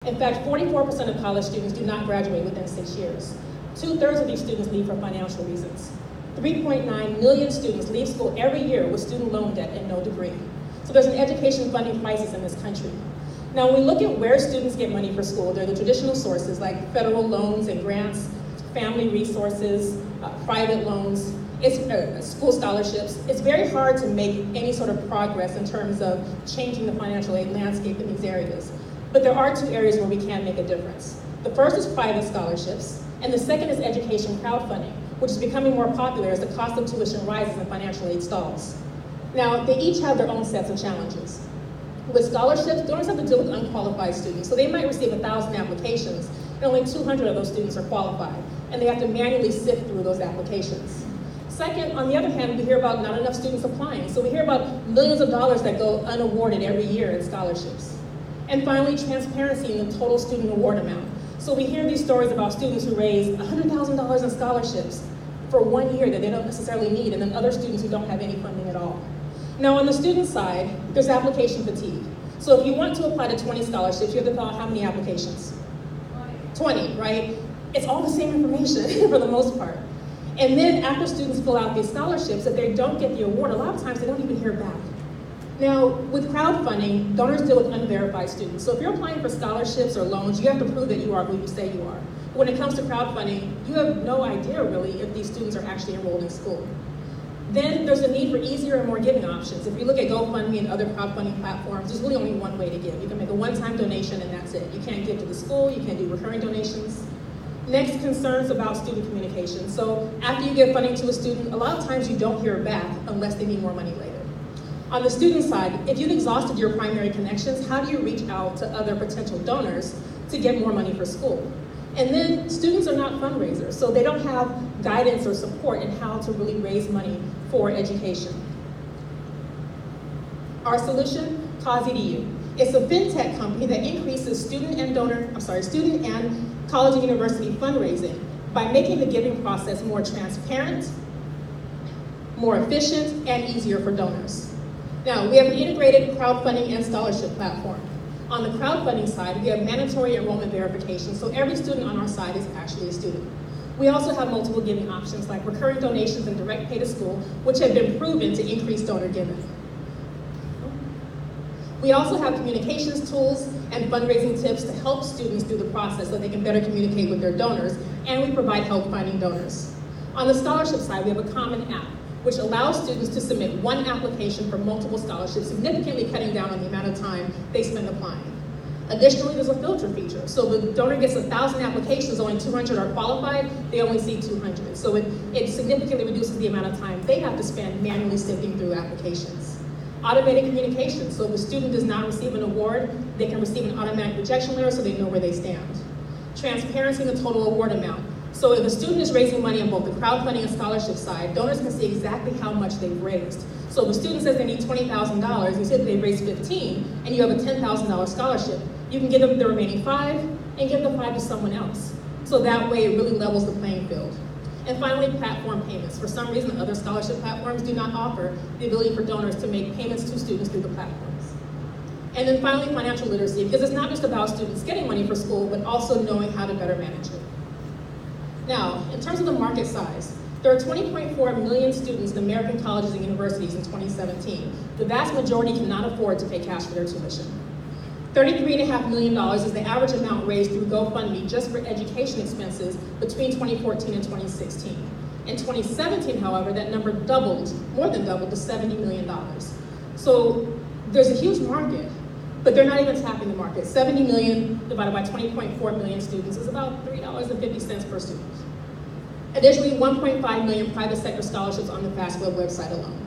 In fact, 44% of college students do not graduate within 6 years. 2/3 of these students leave for financial reasons. 3.9 million students leave school every year with student loan debt and no degree. So there's an education funding crisis in this country. Now, when we look at where students get money for school, there are the traditional sources like federal loans and grants, family resources, private loans, school scholarships. It's very hard to make any sort of progress in terms of changing the financial aid landscape in these areas. But there are 2 areas where we can make a difference. The first is private scholarships, and the second is education crowdfunding, which is becoming more popular as the cost of tuition rises and financial aid stalls. Now, they each have their own sets of challenges. With scholarships, donors have to deal with unqualified students, so they might receive 1,000 applications, and only 200 of those students are qualified, and they have to manually sift through those applications. Second, on the other hand, we hear about not enough students applying, so we hear about millions of dollars that go unawarded every year in scholarships. And finally, transparency in the total student award amount. So we hear these stories about students who raise $100,000 in scholarships for 1 year that they don't necessarily need, and then other students who don't have any funding at all. Now, on the student side, there's application fatigue. So if you want to apply to 20 scholarships, you have to fill out how many applications? 20, right? It's all the same information for the most part. And then after students fill out these scholarships, if they don't get the award, a lot of times they don't even hear back. Now, with crowdfunding, donors deal with unverified students. So if you're applying for scholarships or loans, you have to prove that you are who you say you are. When it comes to crowdfunding, you have no idea really if these students are actually enrolled in school. Then there's a need for easier and more giving options. If you look at GoFundMe and other crowdfunding platforms, there's really only one way to give. You can make a one-time donation and that's it. You can't give to the school, you can't do recurring donations. Next, concerns about student communication. So after you give funding to a student, a lot of times you don't hear back unless they need more money later. On the student side, if you've exhausted your primary connections, how do you reach out to other potential donors to get more money for school? And then students are not fundraisers, so they don't have guidance or support in how to really raise money for education. Our solution, CauseEDU. It's a fintech company that increases student and college and university fundraising by making the giving process more transparent, more efficient, and easier for donors. Now, we have an integrated crowdfunding and scholarship platform. On the crowdfunding side, we have mandatory enrollment verification, so every student on our side is actually a student. We also have multiple giving options like recurring donations and direct pay to school, which have been proven to increase donor giving. We also have communications tools and fundraising tips to help students through the process so they can better communicate with their donors, and we provide help finding donors. On the scholarship side, we have a common app, which allows students to submit one application for multiple scholarships, significantly cutting down on the amount of time they spend applying. Additionally, there's a filter feature. So the donor gets 1,000 applications, only 200 are qualified, they only see 200. So it significantly reduces the amount of time they have to spend manually sifting through applications. Automated communication, so if the student does not receive an award, they can receive an automatic rejection letter so they know where they stand. Transparency in the total award amount. So if a student is raising money on both the crowdfunding and scholarship side, donors can see exactly how much they've raised. So if a student says they need $20,000, you say that they've raised 15, and you have a $10,000 scholarship, you can give them the remaining 5 and give the 5 to someone else. So that way it really levels the playing field. And finally, platform payments. For some reason, other scholarship platforms do not offer the ability for donors to make payments to students through the platforms. And then finally, financial literacy, because it's not just about students getting money for school, but also knowing how to better manage it. Now, in terms of the market size, there are 20.4 million students in American colleges and universities in 2017. The vast majority cannot afford to pay cash for their tuition. $33.5 million is the average amount raised through GoFundMe just for education expenses between 2014 and 2016. In 2017, however, that number doubled, more than doubled, to $70 million. So there's a huge market, but they're not even tapping the market. 70 million divided by 20.4 million students is about $3.50 per student. Additionally, 1.5 million private sector scholarships on the FastWeb website alone.